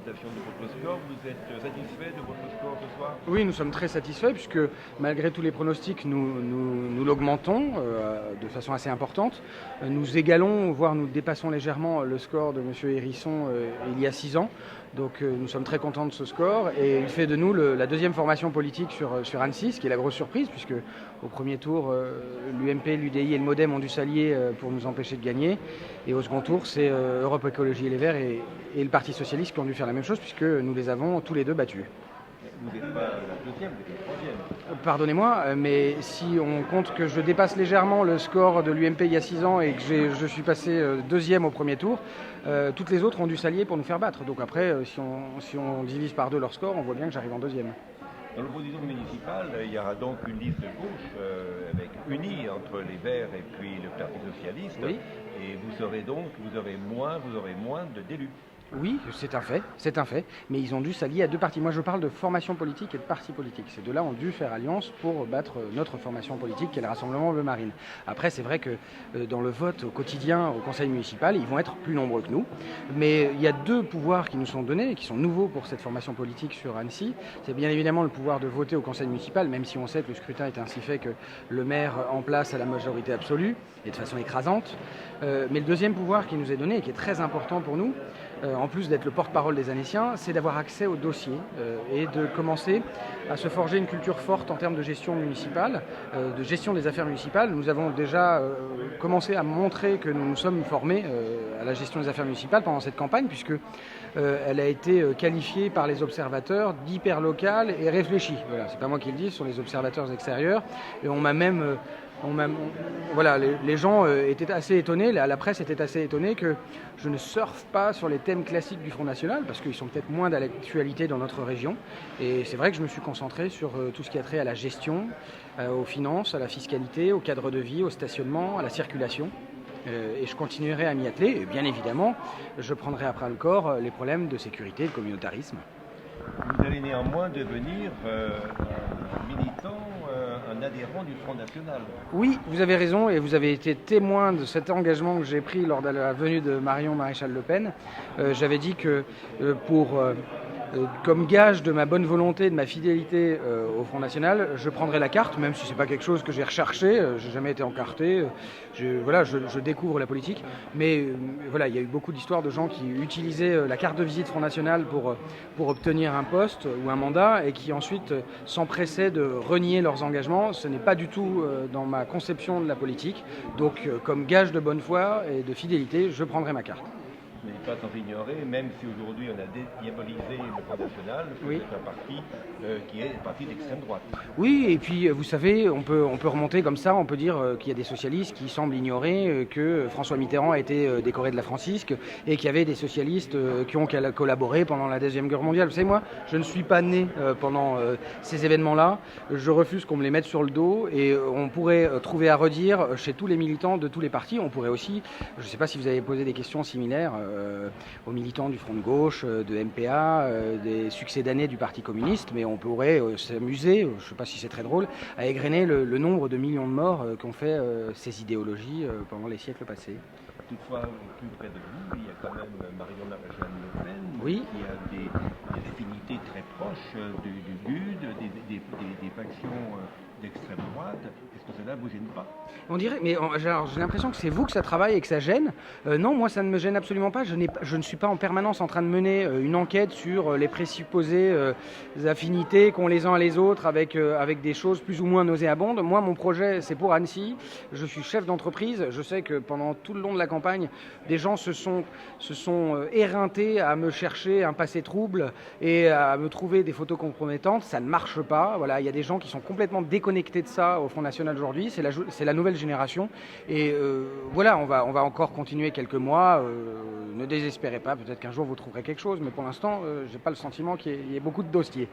félicitations de votre score. Vous êtes satisfait de votre score ce soir? Oui, nous sommes très satisfaits puisque malgré tous les pronostics, nous l'augmentons de façon assez importante. Nous égalons, voire nous dépassons légèrement le score de M. Hérisson il y a 6 ans. Donc nous sommes très contents de ce score et il fait de nous la deuxième formation politique sur Annecy, ce qui est la grosse surprise puisque au premier tour, l'UMP, l'UDI et le MoDem ont dû s'allier pour nous empêcher de gagner. Et au second tour, c'est Europe Écologie et Les Verts et le Parti Socialiste qui ont dû faire la même chose puisque nous les avons tous les deux battus. Vous n'êtes pas la deuxième, vous êtes la troisième. Pardonnez-moi, mais si on compte que je dépasse légèrement le score de l'UMP il y a 6 ans et que je suis passé deuxième au premier tour, toutes les autres ont dû s'allier pour nous faire battre. Donc après, si on divise par 2 leur score, on voit bien que j'arrive en deuxième. Dans l'opposition municipale, il y aura donc une liste de gauche unie entre les Verts et puis le Parti Socialiste. Oui. Et vous aurez moins d'élus. Oui, c'est un fait, mais ils ont dû s'allier à 2 partis. Moi je parle de formation politique et de parti politique. Ces deux-là ont dû faire alliance pour battre notre formation politique qui est le Rassemblement Bleu Marine. Après c'est vrai que dans le vote au quotidien au conseil municipal, ils vont être plus nombreux que nous, mais il y a 2 pouvoirs qui nous sont donnés et qui sont nouveaux pour cette formation politique sur Annecy. C'est bien évidemment le pouvoir de voter au conseil municipal, même si on sait que le scrutin est ainsi fait que le maire en place a la majorité absolue et de façon écrasante. Mais le deuxième pouvoir qui nous est donné et qui est très important pour nous, en plus d'être le porte-parole des Annéciens, c'est d'avoir accès aux dossiers et de commencer à se forger une culture forte en termes de gestion municipale, de gestion des affaires municipales. Nous avons déjà commencé à montrer que nous nous sommes formés à la gestion des affaires municipales pendant cette campagne, puisque elle a été qualifiée par les observateurs d'hyper locale et réfléchie. Voilà, c'est pas moi qui le dis, ce sont les observateurs extérieurs. Et on m'a même voilà, les gens étaient assez étonnés, la presse était assez étonnée que je ne surfe pas sur les thèmes classiques du Front National, parce qu'ils sont peut-être moins d'actualité dans notre région. Et c'est vrai que je me suis concentré sur tout ce qui a trait à la gestion, aux finances, à la fiscalité, au cadre de vie, au stationnement, à la circulation. Et je continuerai à m'y atteler. Et bien évidemment, je prendrai après le corps les problèmes de sécurité et de communautarisme. Vous allez néanmoins devenir un militant, un adhérent du Front National. Oui, vous avez raison et vous avez été témoin de cet engagement que j'ai pris lors de la venue de Marion Maréchal Le Pen. J'avais dit que comme gage de ma bonne volonté, de ma fidélité au Front National, je prendrai la carte, même si c'est pas quelque chose que j'ai recherché, j'ai jamais été encarté, je découvre la politique, mais voilà, il y a eu beaucoup d'histoires de gens qui utilisaient la carte de visite Front National pour obtenir un poste ou un mandat et qui ensuite s'empressaient de renier leurs engagements. Ce n'est pas du tout dans ma conception de la politique, donc comme gage de bonne foi et de fidélité, je prendrai ma carte. Mais pas sans ignorer, même si aujourd'hui on a dédiabolisé le Front National, oui. C'est un parti qui est un parti d'extrême droite. Oui, et puis vous savez, on peut remonter comme ça, on peut dire qu'il y a des socialistes qui semblent ignorer que François Mitterrand a été décoré de la Francisque et qu'il y avait des socialistes qui ont collaboré pendant la Deuxième Guerre mondiale. Vous savez, moi, je ne suis pas né pendant ces événements-là, je refuse qu'on me les mette sur le dos et on pourrait trouver à redire chez tous les militants de tous les partis. On pourrait aussi, je ne sais pas si vous avez posé des questions similaires aux militants du Front de gauche, de MPA, des succès d'années du Parti communiste, mais on pourrait s'amuser, je ne sais pas si c'est très drôle, à égrener le nombre de millions de morts qu'ont fait ces idéologies pendant les siècles passés. Toutefois, plus près de vous, il y a quand même Marion Maréchal Le Pen, oui. Qui a des affinités très proches du GUD, des factions d'extrême droite. Est-ce que cela ne vous gêne pas? On dirait, mais j'ai l'impression que c'est vous que ça travaille et que ça gêne. Non, moi ça ne me gêne absolument pas. Je ne suis pas en permanence en train de mener une enquête sur les présupposées affinités qu'ont les uns et les autres avec des choses plus ou moins nauséabondes. Moi, mon projet, c'est pour Annecy. Je suis chef d'entreprise. Je sais que pendant tout le long de la campagne, des gens se sont éreintés à me chercher un passé trouble et à me trouver des photos compromettantes. Ça ne marche pas. Voilà, il y a des gens qui sont complètement déconnectés de ça au Front National aujourd'hui. C'est la nouvelle génération et voilà, on va encore continuer quelques mois, ne désespérez pas, peut-être qu'un jour vous trouverez quelque chose, mais pour l'instant j'ai pas le sentiment qu'il y ait beaucoup de dossiers.